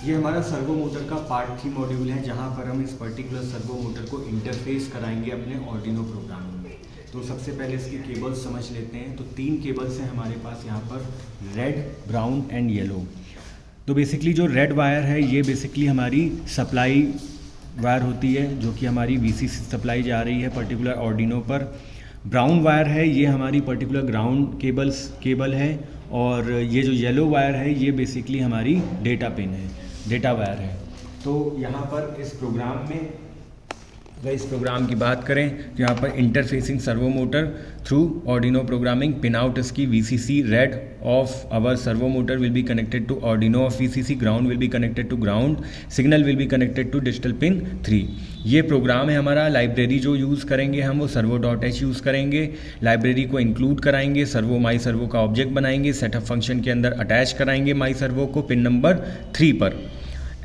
ये हमारा servo motor का पार्ट 3 मॉड्यूल है, जहाँ पर हम इस पर्टिकुलर सर्वो मोटर को इंटरफेस कराएंगे अपने ऑर्डिनो प्रोग्राम में। तो सबसे पहले इसकी केबल्स समझ लेते हैं। तो 3 केबल्स हैं हमारे पास यहाँ पर, रेड, ब्राउन एंड येलो। तो बेसिकली जो रेड वायर है ये बेसिकली हमारी सप्लाई वायर होती है, जो कि हमारी वीसीसी सप्लाई जा रही है पर्टिकुलर ऑर्डिनो पर। ब्राउन वायर है ये हमारी पर्टिकुलर ग्राउंड केबल है, और ये जो येलो वायर है ये बेसिकली हमारी डेटा पिन है, डेटा वायर है। तो यहाँ पर इस प्रोग्राम में, अगर इस प्रोग्राम की बात करें तो यहाँ पर interfacing servo motor through Arduino programming, pin out इसकी VCC, red of our servo motor will be connected to Arduino of VCC, ground will be connected to ground, signal will be connected to digital pin 3। ये programme है हमारा। Library जो use करेंगे हम वो servo.h use करेंगे। Library को include कराएंगे, सर्वो माई सर्वो का ऑब्जेक्ट बनाएंगे, सेटअप फंक्शन के अंदर अटैच कराएंगे माई सर्वो को पिन नंबर 3 पर।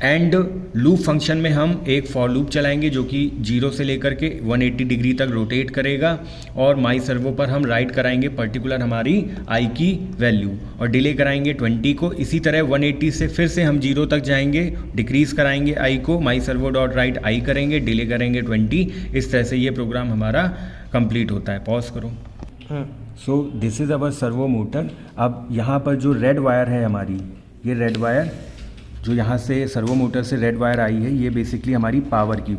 एंड लूप फंक्शन में हम एक फॉर लूप चलाएंगे जो कि 0 से लेकर के 180 डिग्री तक रोटेट करेगा, और माई सर्वो पर हम राइट कराएंगे पर्टिकुलर हमारी आई की वैल्यू, और डिले कराएंगे 20 को। इसी तरह 180 से फिर से हम 0 तक जाएंगे, डिक्रीज़ कराएंगे आई को, माई सर्वो डॉट राइट आई करेंगे, डिले करेंगे 20। इस तरह से ये प्रोग्राम हमारा कंप्लीट होता है। पॉज करो। So this is our servo motor. अब यहाँ पर जो रेड वायर है हमारी, ये रेड वायर जो यहाँ से सर्वो मोटर से रेड वायर आई है, ये बेसिकली हमारी पावर की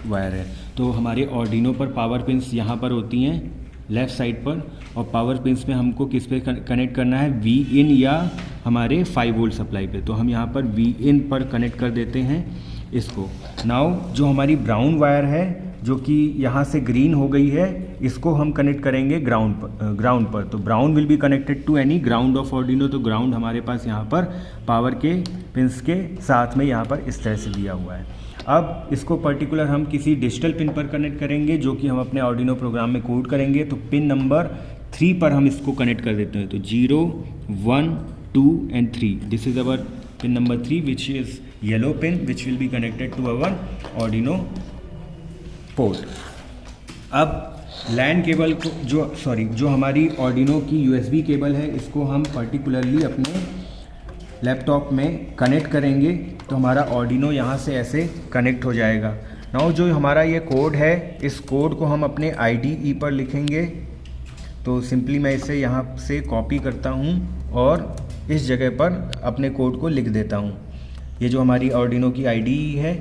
वायर है। तो हमारे ऑर्डिनो पर पावर पिंस यहाँ पर होती हैं लेफ़्ट साइड पर, और पावर पिंस में हमको किस पे कनेक्ट करना है, वी इन या हमारे 5 वोल्ट सप्लाई पे। तो हम यहाँ पर वी इन पर कनेक्ट कर देते हैं इसको। नाउ जो हमारी ब्राउन वायर है जो कि यहाँ से ग्रीन हो गई है, इसको हम कनेक्ट करेंगे ग्राउंड पर। तो brown will be connected to any ground of Arduino. तो ग्राउंड हमारे पास यहाँ पर पावर के पिंस के साथ में यहाँ पर इस तरह से दिया हुआ है। अब इसको पर्टिकुलर हम किसी डिजिटल पिन पर कनेक्ट करेंगे, जो कि हम अपने ऑर्डिनो प्रोग्राम में कोड करेंगे। तो पिन नंबर 3 पर हम इसको कनेक्ट कर देते हैं। तो 0, 1, 2 and 3, this is our pin number 3 which is yellow pin which will be connected to our Arduino port. अब लैन केबल को जो हमारी ऑर्डिनो की यूएसबी केबल है, इसको हम पर्टिकुलरली अपने लैपटॉप में कनेक्ट करेंगे। तो हमारा ऑर्डिनो यहाँ से ऐसे कनेक्ट हो जाएगा। नाउ जो हमारा ये कोड है, इस कोड को हम अपने IDE पर लिखेंगे। तो सिंपली मैं इसे यहाँ से कॉपी करता हूँ और इस जगह पर अपने कोड को लिख देता हूँ। ये जो हमारी ऑर्डिनो की IDE है।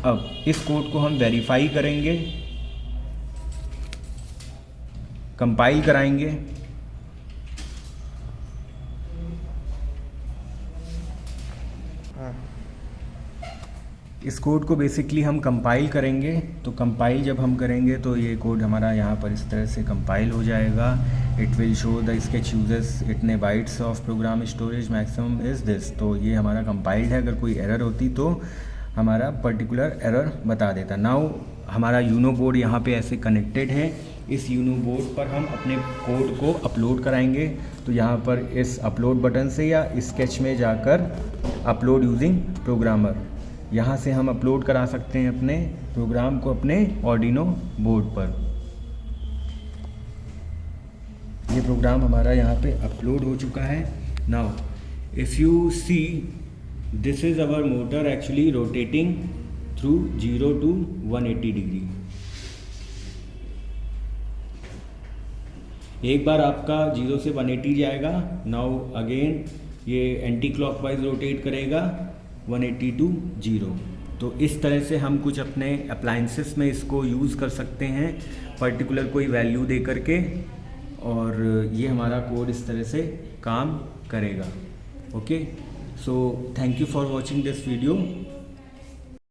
अब इस कोड को हम वेरीफाई करेंगे, कंपाइल कराएंगे। इस कोड को बेसिकली हम कंपाइल करेंगे। तो कंपाइल जब हम करेंगे तो ये कोड हमारा यहाँ पर इस तरह से कंपाइल हो जाएगा। It will show the sketch uses इतने bytes of program storage, maximum is this. तो ये हमारा कंपाइल्ड है। अगर कोई एरर होती तो हमारा पर्टिकुलर एरर बता देता। नाउ हमारा यूनो बोर्ड यहाँ पे ऐसे कनेक्टेड है। इस यूनो बोर्ड पर हम अपने कोड को अपलोड कराएंगे। तो यहाँ पर इस अपलोड बटन से या स्केच में जाकर अपलोड यूजिंग प्रोग्रामर, यहाँ से हम अपलोड करा सकते हैं अपने प्रोग्राम को अपने ऑर्डिनो बोर्ड पर। ये प्रोग्राम हमारा यहाँ पे अपलोड हो चुका है। Now if you see, this is our motor actually rotating through 0 to 180 degree। एक बार आपका 0 से 180 जाएगा। नाउ अगेन ये एंटी क्लॉकवाइज रोटेट करेगा 180 to 0। तो इस तरह से हम कुछ अपने अप्लायंसेस में इसको यूज़ कर सकते हैं पर्टिकुलर कोई वैल्यू दे करके, और ये हमारा कोड इस तरह से काम करेगा। Okay, so thank you for watching this video।